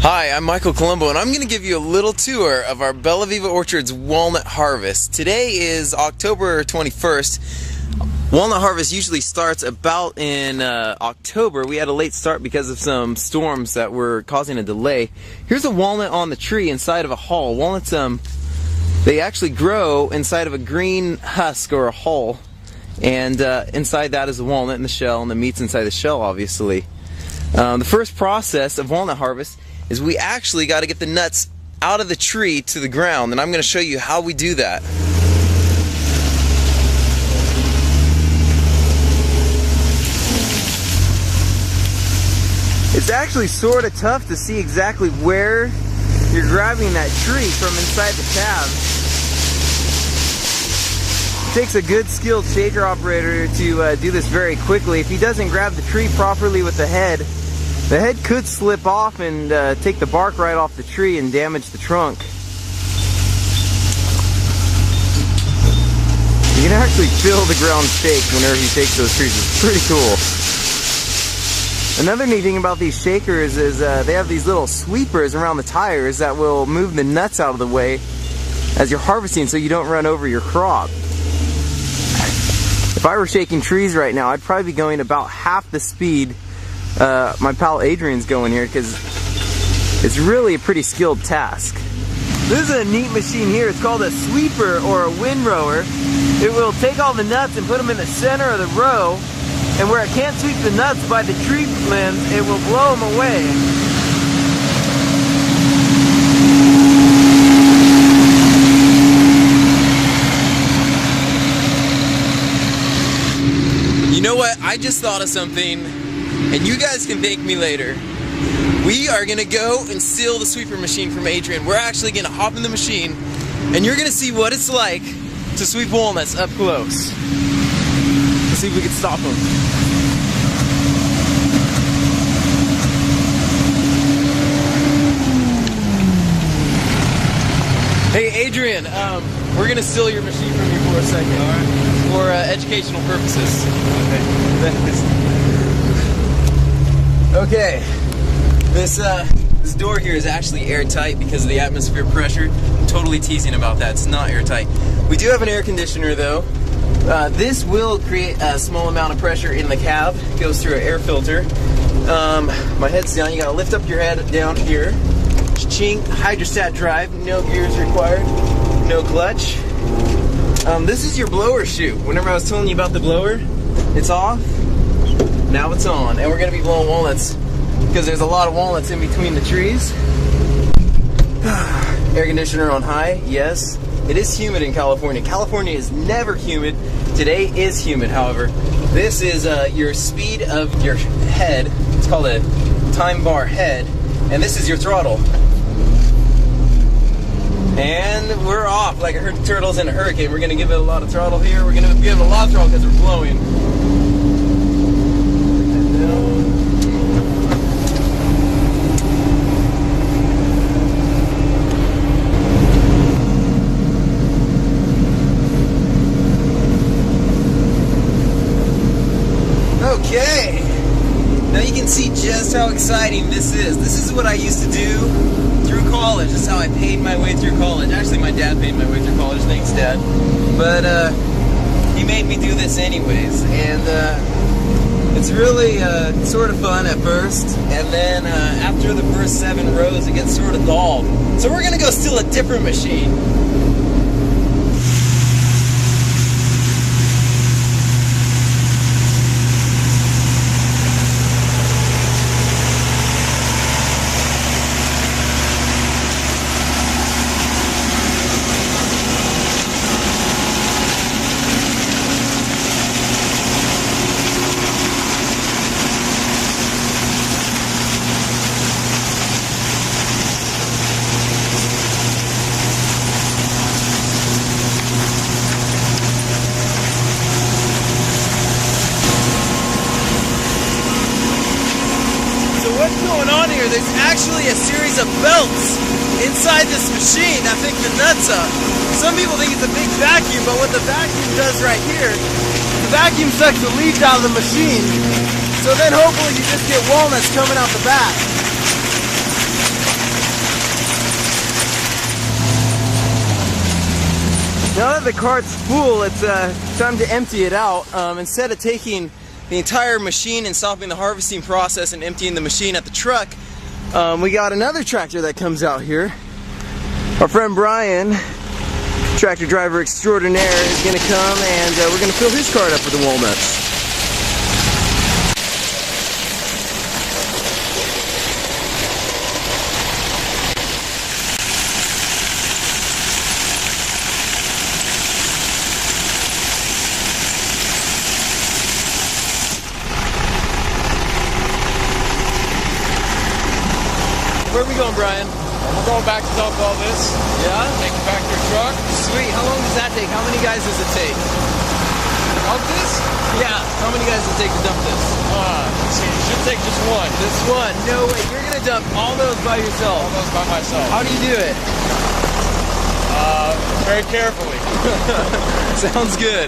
Hi, I'm Michael Colombo, and I'm going to give you a little tour of our Bella Viva Orchard's walnut harvest. Today is October 21st. Walnut harvest usually starts about in October. We had a late start because of some storms that were causing a delay. Here's a walnut on the tree inside of a hull. Walnuts, they actually grow inside of a green husk or a hull, and inside that is a walnut in the shell, and the meat's inside the shell, obviously. The first process of walnut harvest is we actually got to get the nuts out of the tree to the ground, and I'm going to show you how we do that. It's actually sort of tough to see exactly where you're grabbing that tree from inside the cab. It takes a good skilled shaker operator to do this very quickly. If he doesn't grab the tree properly with the head could slip off and take the bark right off the tree and damage the trunk. You can actually feel the ground shake whenever he takes those trees. It's pretty cool. Another neat thing about these shakers is they have these little sweepers around the tires that will move the nuts out of the way as you're harvesting so you don't run over your crop. If I were shaking trees right now, I'd probably be going about half the speed my pal Adrian's going here, because it's really a pretty skilled task. This is a neat machine here. It's called a sweeper or a windrower. It will take all the nuts and put them in the center of the row, and where it can't sweep the nuts by the tree limbs, it will blow them away. You know what? I just thought of something, and you guys can thank me later. We are going to go and steal the sweeper machine from Adrian. We're actually going to hop in the machine, and you're going to see what it's like to sweep walnuts up close. Let's see if we can stop them. Hey Adrian, we're going to steal your machine from you for a second. All right. For educational purposes. Okay. This door here is actually airtight because of the atmosphere pressure. I'm totally teasing about that. It's not airtight. We do have an air conditioner though. This will create a small amount of pressure in the cab. It goes through an air filter. My head's down. You gotta lift up your head down here. Ching, hydrostat drive. No gears required. No clutch. This is your blower chute. Whenever I was telling you about the blower, it's off. Now it's on, and we're going to be blowing walnuts because there's a lot of walnuts in between the trees. Air conditioner on high, yes. It is humid in California. California is never humid. Today is humid, however. This is your speed of your head. It's called a time bar head, and this is your throttle. And we're off like a turtle's in a hurricane. We're going to give it a lot of throttle here. We're going to give it a lot of throttle because we're blowing. Okay, now you can see just how exciting this is. This is what I used to do through college. This is how I paid my way through college. Actually, my dad paid my way through college. Thanks, Dad. But he made me do this anyways, and it's really sort of fun at first, and then after the first 7 rows, it gets sort of dull. So we're gonna go steal a different machine. What's going on here? There's actually a series of belts inside this machine that pick the nuts up. Some people think it's a big vacuum, but what the vacuum does right here, the vacuum sucks the leaves out of the machine, so then hopefully you just get walnuts coming out the back. the cart's full, it's time to empty it out. Instead of taking the entire machine and stopping the harvesting process and emptying the machine at the truck, we got another tractor that comes out here. Our friend Brian, tractor driver extraordinaire, is going to come and we're going to fill his cart up with the walnuts. Where are we going, Brian? We're going back to dump all this. Yeah? Take it back to your truck. Sweet. How long does that take? How many guys does it take? Dump this? Yeah. How many guys does it take to dump this? Let's see. It should take just one. Just one. No way. You're going to dump all those by yourself. All those by myself. How do you do it? Very carefully. Sounds good.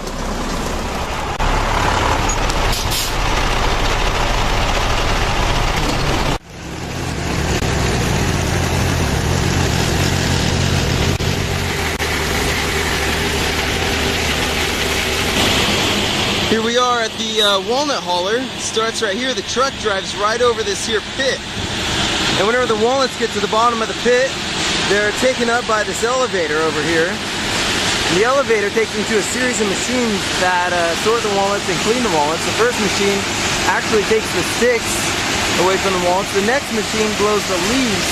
Here we are at the walnut hauler. Starts right here. The truck drives right over this here pit. And whenever the walnuts get to the bottom of the pit, they're taken up by this elevator over here. And the elevator takes them to a series of machines that sort the walnuts and clean the walnuts. The first machine actually takes the sticks away from the walnuts. The next machine blows the leaves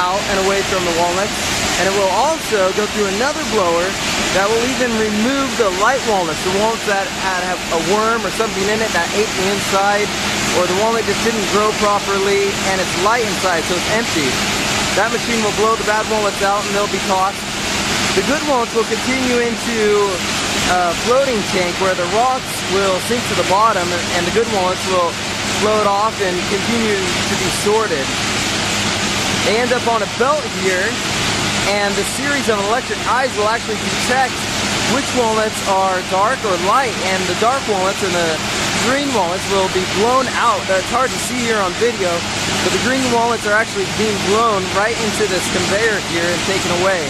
out and away from the walnuts. And it will also go through another blower that will even remove the light walnuts, the walnuts that have a worm or something in it that ate the inside, or the walnut just didn't grow properly and it's light inside, so it's empty. That machine will blow the bad walnuts out and they'll be tossed. The good walnuts will continue into a floating tank where the rocks will sink to the bottom and the good walnuts will float off and continue to be sorted. They end up on a belt here, and the series of electric eyes will actually detect which walnuts are dark or light, and the dark walnuts and the green walnuts will be blown out. It's hard to see here on video, but the green walnuts are actually being blown right into this conveyor here and taken away.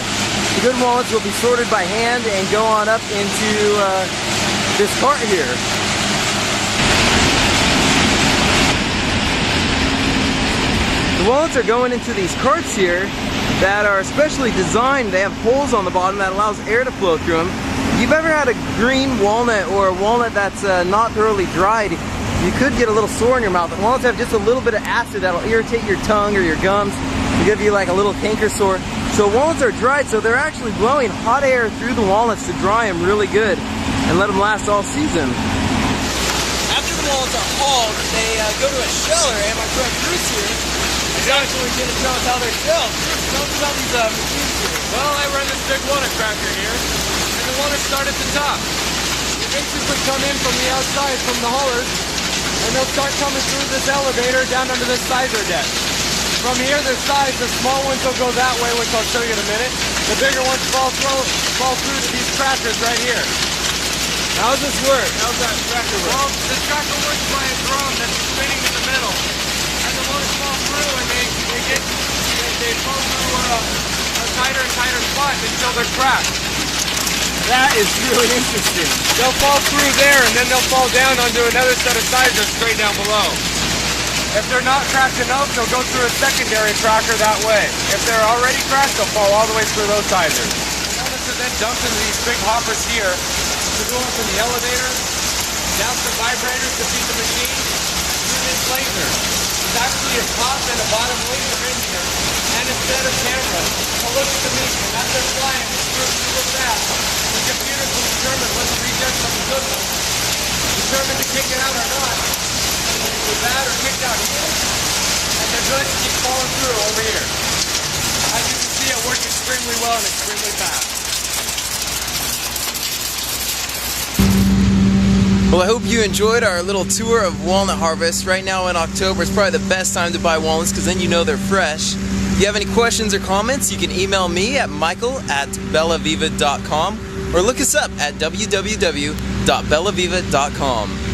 The good walnuts will be sorted by hand and go on up into this cart here. The walnuts are going into these carts here that are specially designed. They have holes on the bottom that allows air to flow through them. If you've ever had a green walnut or a walnut that's not thoroughly dried, you could get a little sore in your mouth. The walnuts have just a little bit of acid that'll irritate your tongue or your gums and give you like a little canker sore. So walnuts are dried, so they're actually blowing hot air through the walnuts to dry them really good and let them last all season. After the walnuts are hauled, they go to a sheller, and my friend Bruce here is actually going to tell us how they're shelled. Tell us about these machines here. Well, I run this big walnut cracker here, and the walnuts start at the top. They basically come in from the outside, from the haulers, and they'll start coming through this elevator down under this sizer deck. From here, the small ones will go that way, which I'll show you in a minute. The bigger ones fall through to these crackers right here. How does this work? How's that tracker work? Well, the tracker works by a drum that's spinning in the middle. And the walnuts fall through, and they fall through a tighter and tighter spot until they're cracked. That is really interesting. They'll fall through there, and then they'll fall down onto another set of sizers straight down below. If they're not cracked enough, they'll go through a secondary cracker that way. If they're already cracked, they'll fall all the way through those sizers. The walnuts are then dumped into these big hoppers here to go up in the elevator, down some vibrators to feed the machine, through this laser. There's actually a top and a bottom laser in here, and a set of cameras to look at the meat. And as they're flying, it's super fast. The computers will determine whether the rejects are good ones, determine to kick it out or not. With that or kicked out here, and they're good to keep falling through over here. As you can see, it works extremely well and extremely fast. Well, I hope you enjoyed our little tour of walnut harvest. Right now in October is probably the best time to buy walnuts because then you know they're fresh. If you have any questions or comments, you can email me at michael@bellaviva.com or look us up at www.bellaviva.com.